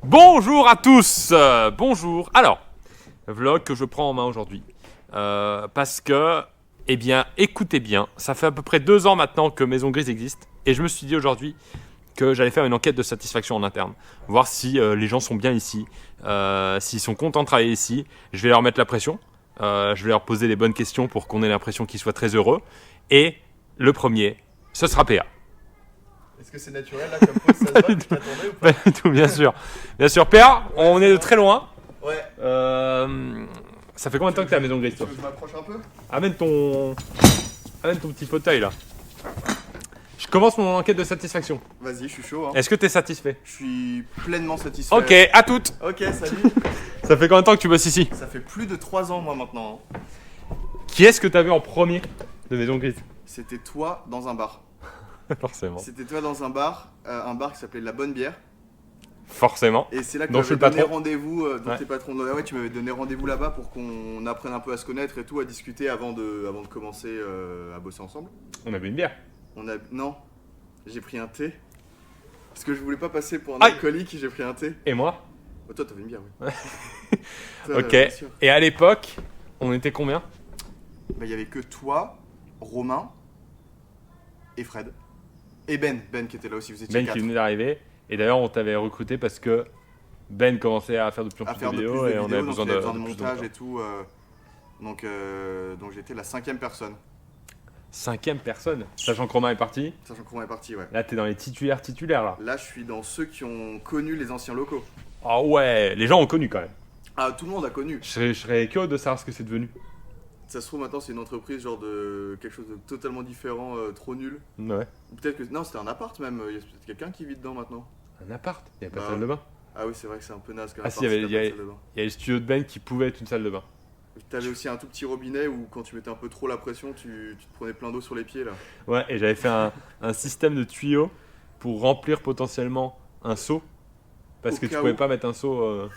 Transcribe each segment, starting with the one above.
Bonjour à tous, bonjour. Alors, vlog que je prends en main aujourd'hui, parce que, eh bien, écoutez bien, ça fait à peu près 2 ans maintenant que Maison Grise existe, et je me suis dit aujourd'hui que j'allais faire une enquête de satisfaction en interne, voir si les gens sont bien ici, s'ils sont contents de travailler ici. Je vais leur mettre la pression, je vais leur poser les bonnes questions pour qu'on ait l'impression qu'ils soient très heureux, et le premier, ce sera PA. Est-ce que c'est naturel là comme pause, ça se voit que tu as tourné ou pas? Pas du tout, bien sûr. Bien sûr, PA, on est de très loin. Ouais. Ça fait combien de temps que t'es à la Maison Grise, Tu toi? veux que je m'approche un peu? Amène ton petit fauteuil là. Je commence mon enquête de satisfaction. Vas-y, je suis chaud. Hein. Est-ce que t'es satisfait? Je suis pleinement satisfait. Ok, à toutes. Ok, salut. Ça fait combien de temps que tu bosses ici? Ça fait plus de 3 ans moi maintenant. Hein. Qui est-ce que t'as vu en premier de Maison Grise? C'était toi dans un bar. Forcément. C'était toi dans un bar qui s'appelait La Bonne Bière. Forcément. Et c'est là que Donc tu je suis m'avais le donné patron. rendez-vous, Ouais. t'es patron. Ouais, tu m'avais donné rendez-vous là-bas pour qu'on apprenne un peu à se connaître et tout, à discuter avant de commencer à bosser ensemble. On avait une bière. Non, j'ai pris un thé. Parce que je voulais pas passer pour un Aïe. alcoolique, j'ai pris un thé. Et moi? Oh, toi, t'avais une bière, oui. Ouais. Toi, Ok. bien sûr. Et à l'époque, on était combien? Bah, il y avait que toi, Romain et Fred. Et Ben qui était là aussi, vous étiez Ben qui 4. venait d'arriver. Et d'ailleurs, on t'avait recruté parce que Ben commençait à faire de plus en À plus faire de de plus vidéos de et on vidéos, avait donc besoin il y avait de besoin de plus montage montage. et tout. Donc j'étais la 5ème personne. 5ème personne, sachant que Romain est parti. Sachant qu'on est parti, ouais. Là, t'es dans les titulaires là. Là, je suis dans ceux qui ont connu les anciens locaux. Ah ouais, les gens ont connu quand même. Ah, tout le monde a connu. Je serais curieux de savoir ce que c'est devenu. Ça se trouve maintenant, c'est une entreprise genre de quelque chose de totalement différent, trop nul. Ouais. Ou peut-être que. Non, c'était un appart même. Il y a peut-être quelqu'un qui vit dedans maintenant. Un appart, il n'y a pas de Bah, salle de bain. Ah oui, c'est vrai que c'est un peu naze quand Ah si, il y avait le studio de Ben qui pouvait être une salle de bain. T'avais aussi un tout petit robinet où quand tu mettais un peu trop la pression, tu te prenais plein d'eau sur les pieds là. Ouais, et j'avais fait un système de tuyaux pour remplir potentiellement un seau. Parce Au que tu cas pouvais où. pas mettre un seau.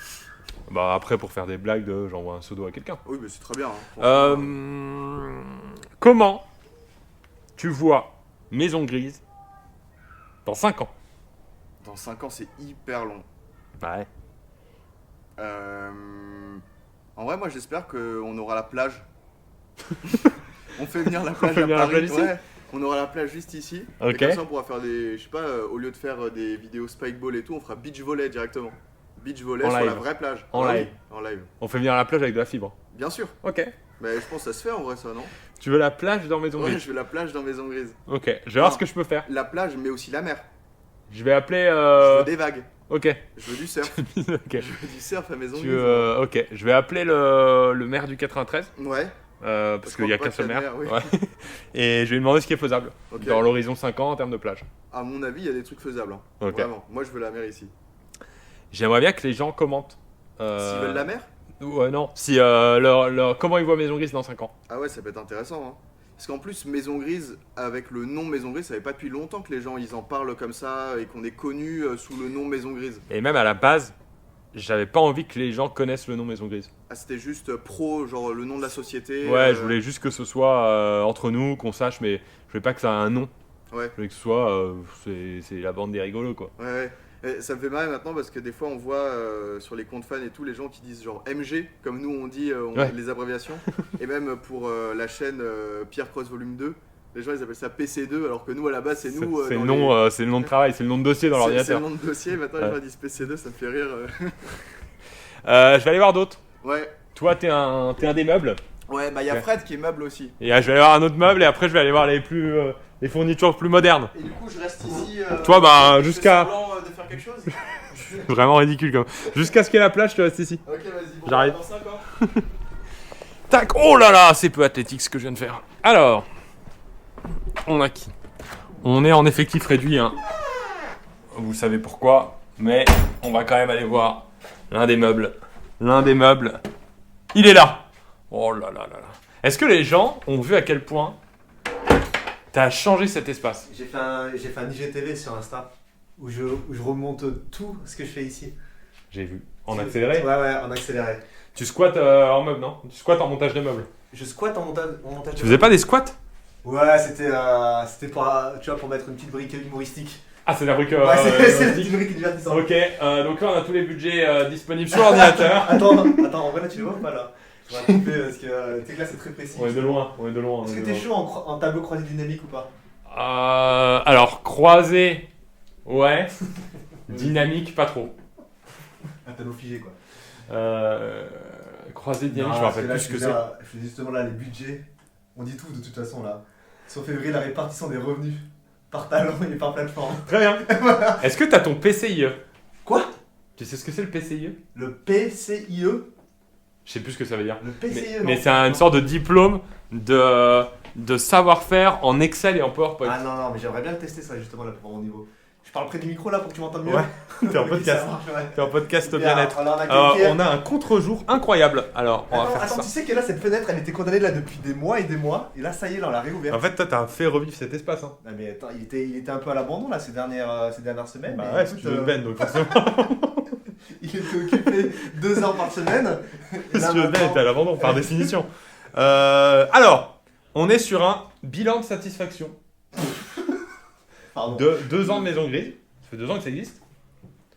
Bah après, pour faire des blagues de j'envoie un seau d'eau à quelqu'un. Oui, mais c'est très bien. Hein, Comment tu vois Maison Grise dans 5 ans? Dans 5 ans, c'est hyper long. Ouais. En vrai, moi j'espère qu'on aura la plage. On fait venir la plage fait à venir la Paris. plage ici Ouais, on aura la plage juste ici. Ok. Et comme ça, on pourra faire des. Je sais pas, au lieu de faire des vidéos spikeball et tout, on fera beach volley directement. Beach volley En sur live. la vraie plage. En Ah oui, live. en live. On fait venir à la plage avec de la fibre. Bien sûr. Ok. Mais je pense que ça se fait en vrai, ça, non? Tu veux la plage dans Maison Ouais, Grise? je veux la plage dans Maison Grise. Ok, je vais voir Non. ce que je peux faire. La plage, mais aussi la mer. Je vais appeler. Je veux des vagues. Ok. Je veux du surf. Ok. Je veux du surf à Maison Tu, Grise. ok, je vais appeler le maire du 93. Ouais, Parce qu'il n'y a crois qu'un pas seul qu'il y a maire. de mer, Ouais. Et je vais lui demander ce qui est faisable ok. dans l'horizon 5 ans en termes de plage. À mon avis, il y a des trucs faisables. Hein. Ok. Vraiment. Moi, je veux la mer ici. J'aimerais bien que les gens commentent. S'ils veulent la mer? Ouais, non. Si, comment ils voient Maison Grise dans 5 ans. Ah ouais, ça peut être intéressant. Hein. Parce qu'en plus, Maison Grise, avec le nom Maison Grise, ça fait pas depuis longtemps que les gens ils en parlent comme ça et qu'on est connu sous le nom Maison Grise. Et même à la base, j'avais pas envie que les gens connaissent le nom Maison Grise. Ah, c'était juste pro, genre le nom de la société. Ouais, je voulais juste que ce soit entre nous, qu'on sache, mais je voulais pas que ça ait un nom. Ouais, Je voulais que ce soit, c'est la bande des rigolos quoi. ouais, ouais. Et ça me fait marrer maintenant parce que des fois on voit sur les comptes fans et tout les gens qui disent genre MG, comme nous on dit Ouais. les abréviations. Et même pour la chaîne Pierre Cross Volume 2, les gens ils appellent ça PC2 alors que nous à la base c'est nous. C'est dans le nom, c'est le nom de travail, c'est le nom de dossier dans C'est l'ordinateur. le nom de dossier, maintenant Ouais. les gens disent PC2, ça me fait rire. Je vais aller voir d'autres. Ouais, Toi, t'es un des meubles. ouais, bah il y a Ouais. Fred qui est meuble aussi. Et je vais aller voir un autre meuble et après je vais aller voir les fournitures plus modernes. Et du coup, je reste ici. Toi, bah, je fais jusqu'à- semblant, de faire quelque chose. Vraiment ridicule comme. Jusqu'à ce qu'il y ait la plage, je te reste ici. Ok, vas-y, bon, J'arrive. dans 5 ans. Tac. Oh là là, c'est peu athlétique ce que je viens de faire. Alors, on a qui? On est en effectif réduit, hein. Vous savez pourquoi, mais on va quand même aller voir l'un des meubles. L'un des meubles, il est là. Oh là là là là. Est-ce que les gens ont vu à quel point t'as changé cet espace? J'ai fait un IGTV sur Insta où je remonte tout ce que je fais ici. J'ai vu. En accéléré? Ouais, en accéléré. Tu squattes en meuble, non? Tu squattes en montage de meubles. Je squatte en montage. Tu faisais pas des squats? Ouais, c'était pour, tu vois, pour mettre une petite brique humoristique. Ah, c'est la brique. Ouais, c'est la optique. petite brique divertissante. Ok, donc là on a tous les budgets disponibles sur l'ordinateur. Attends, en vrai là tu les vois ou pas là? Je vais couper parce que tes là c'est très précis. On est de loin, on est de loin. Est-ce que t'es chaud en tableau croisé dynamique ou pas? Alors, croisé, ouais. Dynamique, pas trop. Un tableau figé quoi. Croisé, dynamique, Non, je me rappelle plus parce ce que que c'est. là, je fais justement là les budgets. On dit tout de toute façon là. Sur février, la répartition des revenus par talent et par plateforme. Très bien. Est-ce que t'as ton PCIe? Quoi? Tu sais ce que c'est le PCIe? Le PCIE? Je sais plus ce que ça veut dire. Le PCIE, Mais non. c'est une sorte de diplôme de savoir-faire en Excel et en PowerPoint. Ah non, mais j'aimerais bien le tester ça justement là pour mon niveau. Je parle près du micro là pour que tu m'entendes mieux. Ouais, t'es en Ok, podcast. ça marche, ouais. T'es en podcast Bien, bien-être. alors, on On a un contre-jour incroyable. Alors, on va faire Attends, ça. tu sais que là cette fenêtre elle était condamnée là depuis des mois et là ça y est là on l'a réouverte. En fait, toi, t'as fait revivre cet espace. Hein. Ah, mais attends, il était un peu à l'abandon là ces dernières semaines. Bah mais ouais, écoute, c'est une veine, donc forcément. il était occupé 2 heures par semaine. Et là, Si le veine maintenant- est à l'abandon, par définition. Alors, on est sur un bilan de satisfaction Pardon. de 2 ans de Maison Grise. Ça fait 2 ans que ça existe.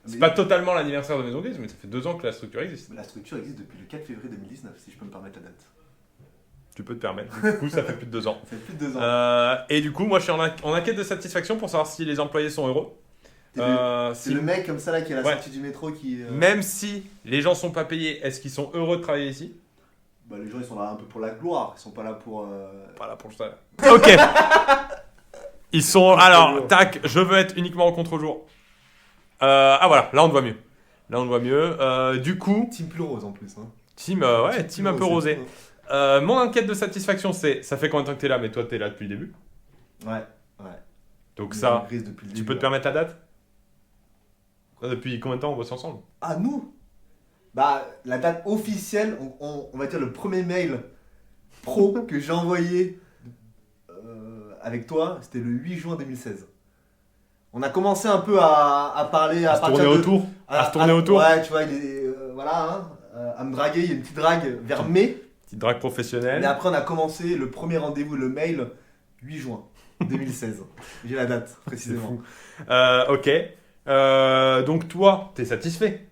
C'est Mais- pas totalement l'anniversaire de Maison Grise, mais ça fait 2 ans que la structure existe. Mais la structure existe depuis le 4 février 2019 si je peux me permettre la date. Tu peux te permettre. Du coup, ça fait plus de 2 ans. Ça fait plus de 2 ans. Et du coup, moi, je suis en quête de satisfaction pour savoir si les employés sont heureux. C'est Si- le mec comme ça là qui est à la Ouais. sortie du métro qui. Même si les gens sont pas payés, est-ce qu'ils sont heureux de travailler ici? Bah, les gens ils sont là un peu pour la gloire, ils sont pas là pour. Pas là pour le salaire. Ok. Ils sont. Alors, tac, je veux être uniquement au contre-jour. Ah voilà, là on te voit mieux. Là on te voit mieux. Du coup, Team plus rose en plus. Hein. team, team un peu Rose, rosé. Mon enquête de satisfaction, c'est. Ça fait combien de temps que t'es là? Mais toi, t'es là depuis le début. Ouais. Donc ça, Grise depuis le tu début, peux te là. permettre la date? Depuis combien de temps on bosse ensemble? Ah, nous? Bah, la date officielle, on va dire le premier mail pro que j'ai envoyé avec toi, c'était le 8 juin 2016. On a commencé un peu à parler À à se partir tourner de... autour. À se tourner autour. Ouais, tu vois, il est, voilà, hein, à me draguer, il y a une petite drague vers mai. Petite drague Mais professionnelle. après, on a commencé le premier rendez-vous, le mail, 8 juin 2016. J'ai la date, C'est précisément. fou. Ok. Donc toi, t'es satisfait?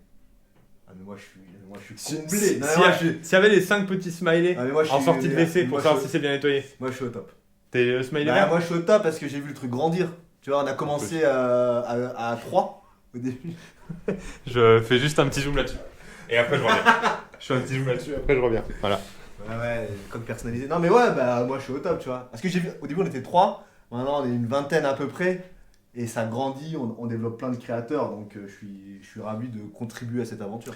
Ah, mais moi, je suis Si- comblé. si- Non, S'il moi, y a- je suis- s'il y avait les 5 petits smileys Ah, mais moi, je en suis- sortie de WC moi, pour je savoir suis- si c'est bien nettoyé. Moi, je suis au top. T'es le smiley Bah, vert? moi, je suis au top parce que j'ai vu le truc grandir. Tu vois, on a commencé à 3 au début. Je fais juste un petit zoom là-dessus. Et après je reviens. Je fais un petit zoom là-dessus, après je reviens. Voilà. Ouais, code personnalisé. Non, mais ouais, bah, moi, je suis au top, tu vois. Parce que j'ai vu, au début, on était 3. Maintenant, on est une vingtaine à peu près. Et ça grandit, on développe plein de créateurs. Donc, je suis ravi de contribuer à cette aventure.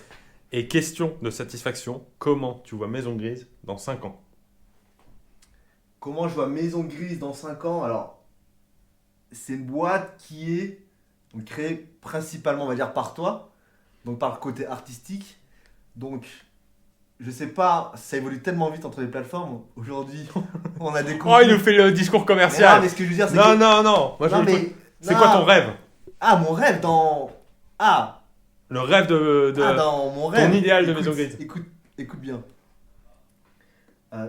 Et question de satisfaction, comment tu vois Maison Grise dans 5 ans? Comment je vois Maison Grise dans 5 ans? Alors, c'est une boîte qui est créée principalement, on va dire, par toi, donc par le côté artistique. Donc, je sais pas, ça évolue tellement vite entre les plateformes. Aujourd'hui, on a des Oh, il nous fait le discours Mais non, commercial. mais ce que je veux dire, c'est Non, que... non, non. Moi, je Non, veux le mais- truc. C'est non. quoi ton rêve? Ah, mon rêve dans... Ah, Le rêve dans mon rêve. ton idéal de Écoute, Maison Grise. Écoute bien.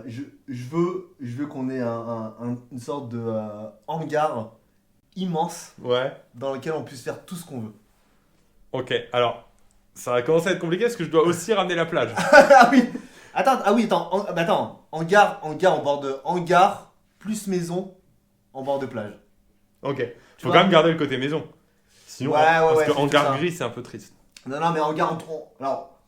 Je veux qu'on ait une sorte de hangar immense Ouais. dans lequel on puisse faire tout ce qu'on veut. Ok, alors, ça va commencer à être compliqué parce que je dois aussi ramener la plage. Ah oui. Attends, hangar en bord de hangar plus maison en bord de plage. Ok. Tu Faut vois quand même garder le côté maison. Sinon, Ouais, parce ouais, que c'est hangar tout ça. gris, c'est un peu triste. Non, mais hangar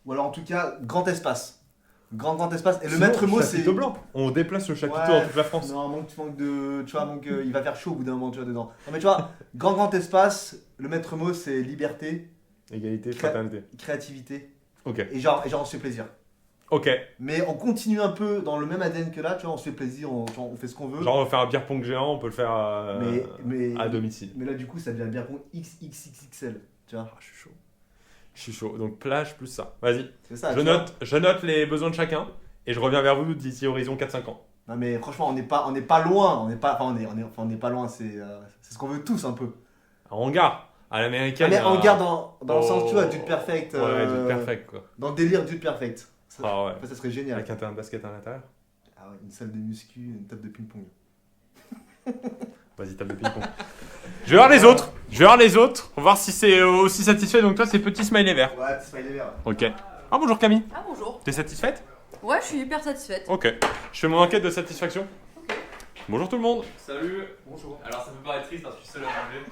ou alors en tout cas grand espace. Grand espace. Et le Sinon, maître mot c'est chapiteau blanc. On déplace le chapiteau Ouais, dans toute la France. Non, manque de. Tu vois, il va faire chaud au bout d'un moment, tu vois, dedans. Non, mais tu vois, grand espace, le maître mot c'est liberté, Égalité, Cré- fraternité. créativité, Ok. et genre on se fait plaisir. Ok. Mais on continue un peu dans le même ADN que là, tu vois, on se fait plaisir, on fait ce qu'on veut. Genre, on va faire un beer pong géant, on peut le faire mais, à domicile. mais là, du coup, ça devient bien con XXXXL, tu vois. Ah, je suis chaud. Je suis chaud. Donc, plage plus ça. Vas-y. C'est ça. Je tu vois. je note les besoins de chacun et je reviens vers vous d'ici horizon 4-5 ans. Non, mais franchement, on n'est pas loin, on n'est pas loin, c'est ce qu'on veut tous un peu. Un hangar à l'américaine. Mais on euh, garde dans le sens, tu vois, oh. Dude Perfect. Ouais, du perfect quoi. Dans le délire Dude Perfect. Ça, Ah ouais. ça serait génial. Avec un terrain de basket à l'intérieur. Ah ouais, une salle de muscu, une table de ping-pong. Vas-y, tape de ping-pong. Je vais voir les autres. On va voir si c'est aussi satisfait. Donc toi, c'est petit smiley vert. Ouais, c'est smiley vert. Ok. Ah bonjour Camille. Ah bonjour. T'es satisfaite? Ouais, je suis hyper satisfaite. Ok. Je fais mon enquête de satisfaction. Bonjour tout le monde. Salut. Bonjour. Alors ça peut paraître triste parce que je suis seul à manger.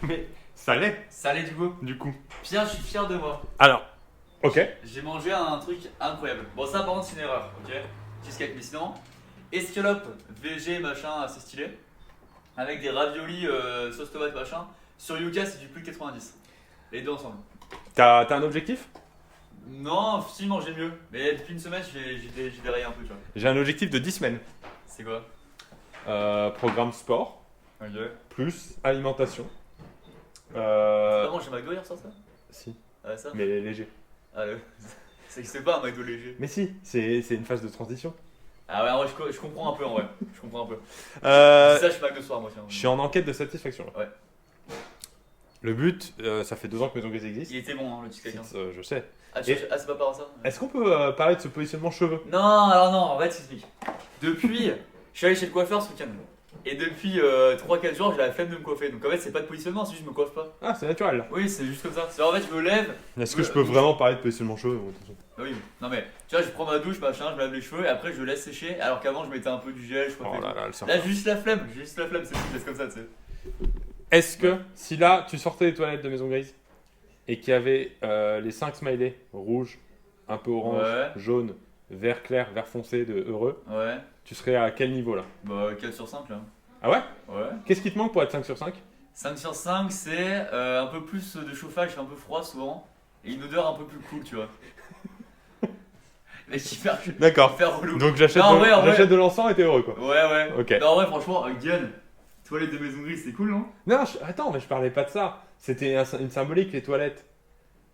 Mais ça l'est, Ça allait du coup. Pierre, je suis fier de moi. Alors, ok. J'ai mangé un truc incroyable. Bon ça par contre c'est une erreur, ok. Cheesecake, mais sinon, escalope, VG, machin, assez stylé. Avec des raviolis, sauce tomate, machin. Sur Yuka c'est du plus de 90. Les deux ensemble. T'as un objectif? Non, si manger mieux. Mais depuis une semaine j'ai déraillé un peu, tu vois. J'ai un objectif de 10 semaines. C'est quoi? Programme sport, Ok. plus alimentation. T'as mangé McDo hier soir ça? Si, Ah ça? mais léger. Ah c'est pas un McDo léger. Mais si, c'est une phase de transition. Ah ouais, en vrai, je comprends un peu en vrai. Je comprends un peu. Euh, C'est ça, je suis McDo soir moi tiens. je suis en enquête de satisfaction. Là. Ouais. Le but, ça fait 2 ans que Maison Grise existe. Il était bon hein, le cheesecake. Hein. Je sais. Ah, Et- c'est pas par ça? Est-ce qu'on peut parler de ce positionnement cheveux? Non, alors non, en fait, j'explique. Depuis, je suis allé chez le coiffeur ce week-end. Et depuis 3-4 jours, j'ai la flemme de me coiffer. Donc en fait, c'est pas de positionnement, c'est juste que je me coiffe pas. Ah, c'est naturel là. Oui, c'est juste comme ça. C'est en fait, je me lève. Est-ce que je peux vraiment parler de positionnement cheveux? Bon, attention. Ah oui, non mais tu vois, je prends ma douche, machin, je me lave les cheveux et après je laisse sécher. Alors qu'avant, je mettais un peu du gel, je coiffais. Oh là tout. là, le sort. Là, j'ai juste la flemme, c'est tout, je laisse comme ça, tu sais. Est-ce que si là tu sortais des toilettes de Maison Grise et qu'il y avait les 5 smileys rouge, un peu orange, Ouais. jaune, vert clair, vert foncé de heureux, Ouais, tu serais à quel niveau là? bah 4 sur 5 là. Ah ouais? Ouais. Qu'est-ce qui te manque pour être 5 sur 5? 5 sur 5, c'est un peu plus de chauffage, c'est un peu froid souvent. Et une odeur un peu plus cool, tu vois. Mec, D'accord. hyper relou. Donc j'achète Non, en vrai, de l'encens et t'es heureux quoi. Ouais. Ok. Non, en vrai, franchement, Guyane, toilette de Maison Grise, c'est cool, non? Non, attends, mais je parlais pas de ça. C'était une symbolique, les toilettes.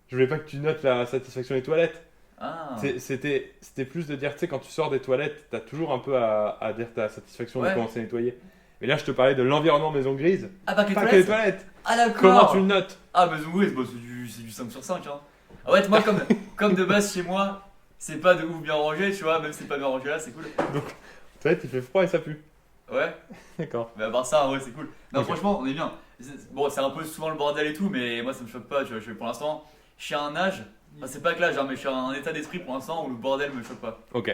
Je voulais pas que tu notes la satisfaction des toilettes. Ah. C'était plus de dire, tu sais, quand tu sors des toilettes, t'as toujours un peu à dire ta satisfaction de Ouais. comment c'est nettoyé. Mais là, je te parlais de l'environnement Maison Grise, Ah, pas que les pas que les toilettes? toilettes. Ah, d'accord. Comment tu le notes? Ah, Maison Grise, bah, c'est du 5 sur 5, hein. En fait, moi, comme de base chez moi, c'est pas de ouf bien rangé, tu vois, même si c'est pas bien rangé là, c'est cool. Toilette, il fait froid et ça pue. Ouais, D'accord. mais à part ça, ouais, c'est cool. Non, Ok. franchement, on est bien. Bon, c'est un peu souvent le bordel et tout, mais moi, ça me choque pas, tu vois. Pour l'instant, je suis à un âge, enfin, c'est pas que l'âge, hein, mais je suis à un état d'esprit pour l'instant où le bordel me choque pas. Ok.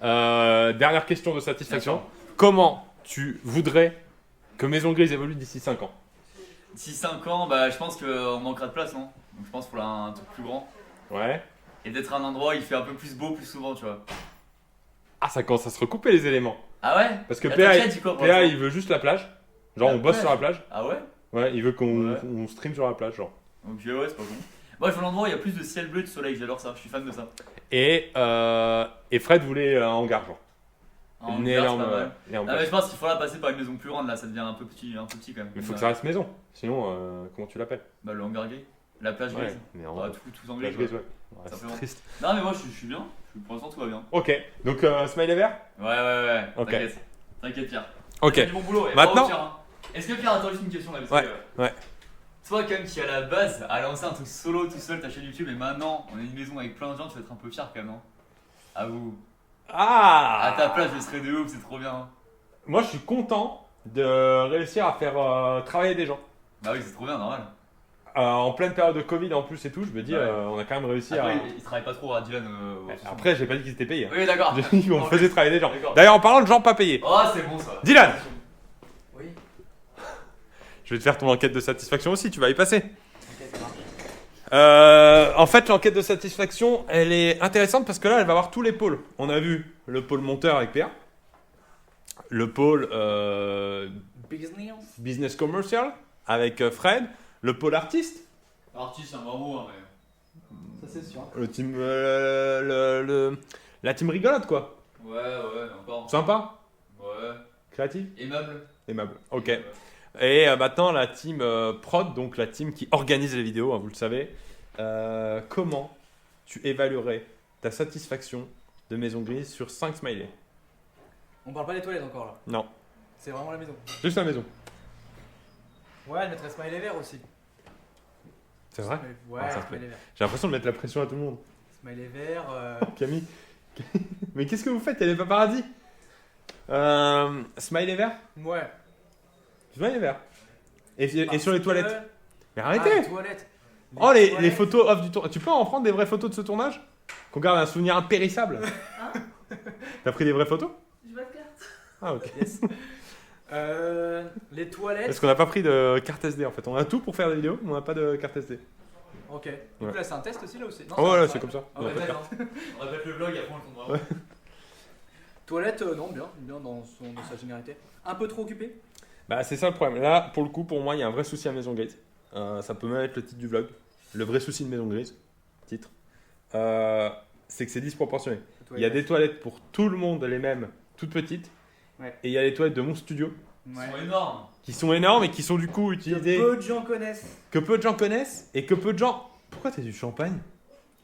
Dernière question de satisfaction. D'accord. Comment tu voudrais que Maison Grise évolue d'ici 5 ans? D'ici 5 ans, bah, je pense qu'on manquera de place, non? Donc, je pense qu'il faut un truc plus grand. Ouais. Et d'être à un endroit où il fait un peu plus beau plus souvent, tu vois. Ah, ça commence à se recouper les éléments. Ah ouais? Parce que Attends, PA, Chad, dit quoi pour PA, l'instant? il veut juste la plage. Genre, La on bosse plage. sur la plage. Ah ouais? Ouais, il veut qu'on Ouais. on stream sur la plage, genre. Ok, ouais, c'est pas con. Moi, je veux l'endroit où il y a plus de ciel bleu et de soleil, j'adore ça, je suis fan de ça. Et Fred voulait un hangar, genre. En Une hiver, c'est énorme, pas mal. énorme Ah, mais plage. je pense qu'il faudra passer par une maison plus grande, là, ça devient un peu petit quand même. Mais faut que ça reste maison. Sinon, comment tu l'appelles? Bah, le hangar gay, la plage Ouais, grise. mais en Bah, tout anglais. plage grise, quoi. ouais. Ouais, Ça c'est fait bon. triste. Non, mais moi, je suis bien, pour l'instant, tout va bien. Ok, donc smiley vert? Ouais, Ok. T'inquiète, Pierre. Ok. C'est du bon boulot. Et Maintenant- bravo, Pierre, hein. Est-ce que Pierre, attends juste une question là parce Ouais, que, ouais. Toi, quand même, qui à la base a lancé un truc solo tout seul, ta chaîne YouTube, et maintenant on a une maison avec plein de gens, tu vas être un peu fier quand même, non? Avoue. Ah À ta place, je serais de ouf, c'est trop bien. Moi, je suis content de réussir à faire travailler des gens. Bah oui, c'est trop bien, normal. En pleine période de Covid en plus et tout, je me dis, Ouais. on a quand même réussi Après, à. il travaille pas trop à Dylan. Après, j'ai pas dit qu'ils étaient payés. hein. Oui, d'accord. J'ai dit qu'on Ok. faisait travailler des gens. D'accord. D'ailleurs, en parlant de gens pas payés, Oh, c'est bon ça. Dylan, Oui. je vais te faire ton enquête de satisfaction aussi, tu vas y passer. Ok, ça marche. En fait, l'enquête de satisfaction, elle est intéressante parce que là, elle va avoir tous les pôles. On a vu le pôle monteur avec Pierre, le pôle Business. business commercial avec Fred, le pôle artiste, Artiste, c'est un grand mot, hein, mais. Ça, c'est sûr. le team, la team rigolote quoi. Ouais, encore. Sympa, Ouais. créative, Aimable. aimable. Ok. Ouais. Et maintenant, la team prod, donc la team qui organise les vidéos, hein, vous le savez. Comment tu évaluerais ta satisfaction de Maison Grise sur 5 smileys? On parle pas des toilettes encore là. Non, C'est vraiment la maison. juste la maison. Ouais, elle mettrait smiley vert aussi. C'est vrai? Ouais, Ah, ça me smiley vert. J'ai l'impression de mettre la pression à tout le monde. Smiley vert. Camille, mais qu'est-ce que vous faites? Il y a les paparazzis. Smiley vert? Ouais. Smiley vert. Et sur les Parce toilettes. que- Mais Ah, arrêtez. les toilettes. Oh, les toilettes. photos off du tournage. Tu peux en prendre des vraies photos de ce tournage? Qu'on garde un souvenir impérissable. T'as pris des vraies photos? J'ai pas de carte. Ah, ok. Les toilettes. Parce qu'on n'a pas pris de carte SD en fait. On a tout pour faire des vidéos, mais on n'a pas de carte SD. Ok. Du Ouais. coup, là, c'est un test aussi, là aussi. Non, Oh, ça- là, ça- c'est comme ça. On On a pas de répète, carte. hein. On répète le vlog et après on le tourne vraiment. Toilette, non, bien dans sa généralité. Un peu trop occupé. Bah, c'est ça le problème. Là, pour le coup, pour moi, il y a un vrai souci à Maison Grise. Ça peut même être le titre du vlog. Le vrai souci de Maison Grise. Titre. C'est que c'est disproportionné. Il y a des toilettes pour tout le monde, les mêmes, toutes petites. Ouais. Et il y a les toilettes de mon studio Ils Ouais. sont énormes. qui sont énormes et qui sont du coup Que utilisées. peu de gens connaissent. Que peu de gens connaissent et que peu de gens. Pourquoi t'as du champagne?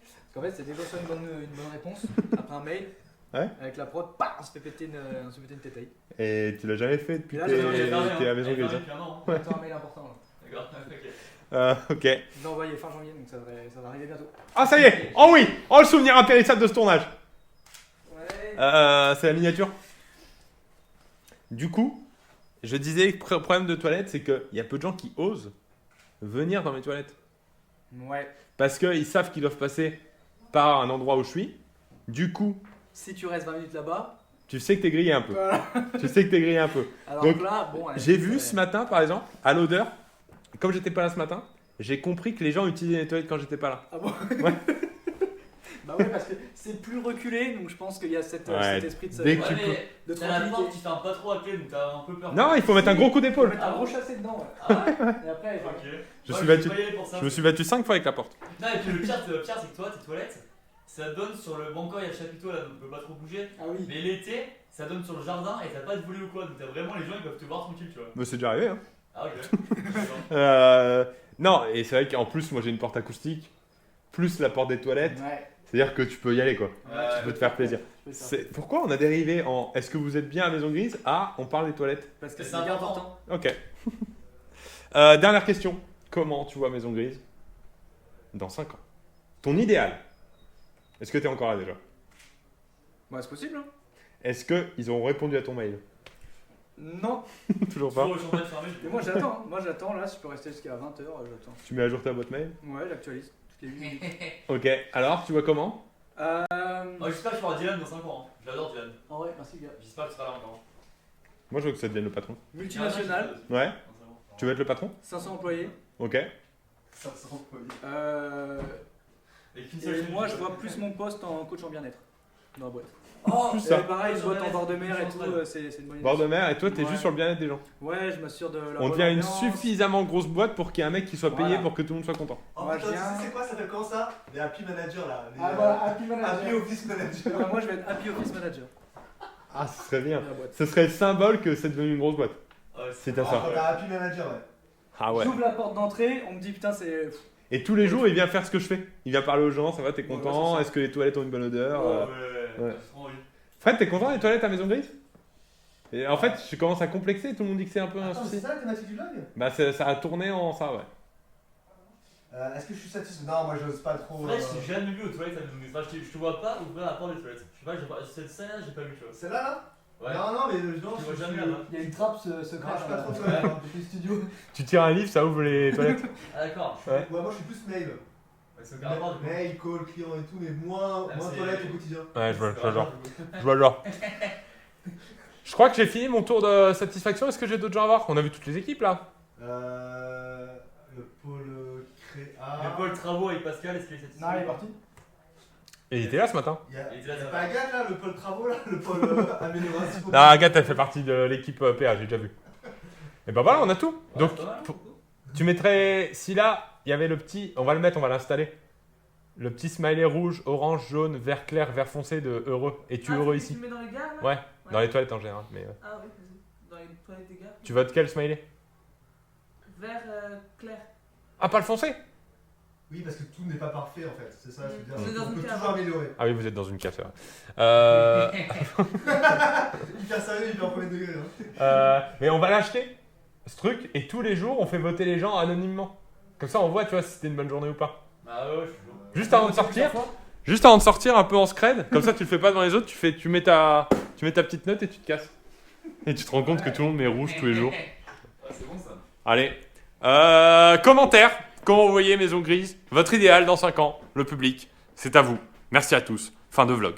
Parce qu'en fait, c'est déjà soit une bonne réponse après un mail. Ouais. Avec la prod, on se fait péter une tétaille. Et tu l'as jamais fait depuis Et que là, t'es j'ai jamais t'es à Maison Grise. Depuis un an. On attend un mail important. Là. D'accord, ok. Ok. Je l'ai envoyé fin janvier, donc ça va arriver bientôt. Ah, ça y est! Oh oui! Oh, le souvenir impérissable de ce tournage! Ouais. C'est la miniature. Du coup, je disais, le problème de toilette, c'est qu'il y a peu de gens qui osent venir dans mes toilettes. Ouais. Parce qu'ils savent qu'ils doivent passer par un endroit où je suis. Du coup, Si tu restes 20 minutes là-bas. tu sais que t'es grillé un peu. Voilà. Tu sais que t'es grillé un peu. Alors Donc, que là, bon. J'ai vu ce matin, par exemple, à l'odeur, comme j'étais pas là ce matin, j'ai compris que les gens utilisaient les toilettes quand j'étais pas là. Ah bon Ouais. Bah ouais, parce que c'est plus reculé, donc je pense qu'il y a cet Ouais, esprit de, dès que Ouais, tu mais de t'as la porte tranquillité. qui ferme pas trop à clé, donc t'as un peu peur. Non, il faut mettre un gros coup Faut d'épaule. mettre un gros chassé dedans, ouais. Ah ouais. Et après, Ok. Je Moi, suis vais battu. pas y aller pour ça. Je me suis battu 5 fois avec la porte. Non, et puis le pire, c'est que toi, tes toilettes, ça donne sur le banco, il y a le chapiteau là, donc on peut pas trop bouger. Ah oui. Mais l'été, ça donne sur le jardin et t'as pas de volet ou quoi, donc t'as vraiment les gens ils peuvent te voir tranquille, tu vois. Mais c'est déjà arrivé, hein. Ah ok. Non, et c'est vrai qu'en plus, moi j'ai une porte acoustique, plus la porte des toilettes, Ouais. c'est-à-dire que tu peux y aller quoi. Ouais, Tu peux te faire plaisir. Je fais ça. Pourquoi on a dérivé en est-ce que vous êtes bien à Maison Grise à on parle des toilettes? Parce que C'est c'est bien important. important. Ok. Dernière question. Comment tu vois Maison Grise dans 5 ans? Ton idéal? Est-ce que tu es encore là déjà? Bah, c'est possible, hein. Est-ce qu'ils ont répondu à ton mail? Non. Toujours pas. Toujours le champagne fermé. Et moi, j'attends. Hein. Moi, j'attends, là, si je peux rester jusqu'à 20h, j'attends. Tu mets à jour ta boîte mail? Ouais, j'actualise. Toutes les 8 minutes. Ok. Alors, tu vois comment? Oh, j'espère que je ferai Dylan dans 5 ans. Hein. J'adore Dylan. En vrai, merci, gars. J'espère que tu seras là encore. Moi, je veux que ça devienne le patron. Multinational, Ouais. Tu veux être le patron? 500 employés. Ok. Ça se employés. Et moi, je vois plus mon poste en coach en bien-être dans la boîte. Oh, Plus ça. Et pareil, je boîte en bord de mer et tout, c'est une bonne idée. Bord de mer, et toi, t'es Ouais. juste sur le bien-être des gens. Ouais, je m'assure de la On bonne devient une ambiance. suffisamment grosse boîte pour qu'il y ait un mec qui soit payé Voilà. pour que tout le monde soit content. Oh Moi, putain, je viens- tu sais c'est quoi, ça s'appelle comment ça? Les Happy Managers là. Les, Ah voilà, Happy Manager. Happy Office Manager. Ah, moi, je vais être Happy Office Manager Ah, ce serait bien. de la boîte. Ce serait le symbole que c'est devenu une grosse boîte. Ouais, C'est à Ah, ça. quand t'as Happy Manager, ouais. Ah ouais. J'ouvre la porte d'entrée, on me dit putain, c'est. Et tous les jours, il vient faire ce que je fais. Il vient parler aux gens, ça va, t'es Ouais, content? ouais, c'est ça. Est-ce que les toilettes ont une bonne odeur? Ouais. ouais. Fred, t'es content des toilettes à Maison Grise? Et en fait, je commence à complexer, tout le monde dit que c'est un peu un Attends, c'est souci. ça la thématique du vlog? Bah, ça a tourné en ça, ouais. Est-ce que je suis satisfait? Non, moi j'ose pas trop. Fred, je t'ai jamais vu aux toilettes à Maison Grise. Enfin, je te vois pas ouvrir la porte des toilettes. Je sais pas, cette scène là, j'ai pas vu, tu vois. Celle-là là? Ouais. Non, non, mais non, Tu vois je jamais suis- là-bas. Il y a une trappe Non, secrète. je suis pas trop Ouais. toilette, hein, depuis le studio. Tu tires un livre, ça ouvre les toilettes. Ah, d'accord. Ouais. Ouais, moi je suis plus mail. Ouais, c'est au carnaval, du coup. Mail, call, client et tout, mais moins Ah, moins c'est- toilette au quotidien. Ouais, je vois C'est le genre. du coup. Je vois le genre. Je crois que j'ai fini mon tour de satisfaction. Est-ce que j'ai d'autres gens à voir? On a vu toutes les équipes là. Le pôle créa. Le pôle travaux avec Pascal, est-ce qu'il est satisfait? Non, il est parti. Et il était là ce matin. Il y a, Il était là, y a ça pas va. Agathe là, le pôle travaux là, le pôle amélioration. Non, Agathe, elle fait partie de l'équipe PA, j'ai déjà vu. Et ben voilà, on a tout. Ouais, Donc, c'est pas mal, pour- du coup. tu mettrais. Si là, il y avait le petit. On va le mettre, on va l'installer. Le petit smiley rouge, orange, jaune, vert clair, vert foncé de heureux. Es-tu heureux Tu ici? mets dans les gares là Ouais, dans les toilettes en général. Mais Ah oui, vas-y. Dans les toilettes des gares. tu votes quel smiley? Vert clair. Ah, pas le foncé? Oui, parce que tout n'est pas parfait en fait, c'est ça, je veux dire, On est c'est dans qu'on une peut cave. toujours améliorer. Ah oui, vous êtes dans une cave, c'est vrai. Hyper sérieux, hyper premier degré. Hein. Mais on va l'acheter, ce truc, et tous les jours, on fait voter les gens anonymement. Comme ça, on voit, tu vois, si c'était une bonne journée ou pas. Ah ouais, je suis chaud. Juste avant de sortir, un peu en scred, comme ça tu le fais pas devant les autres, tu mets ta petite note et tu te casses. Et tu te rends compte que tout le monde met rouge tous les jours. Ah, c'est Allez. Commentaire. Comment vous voyez Maison Grise? Votre idéal dans 5 ans? Le public. C'est à vous. Merci à tous. Fin de vlog.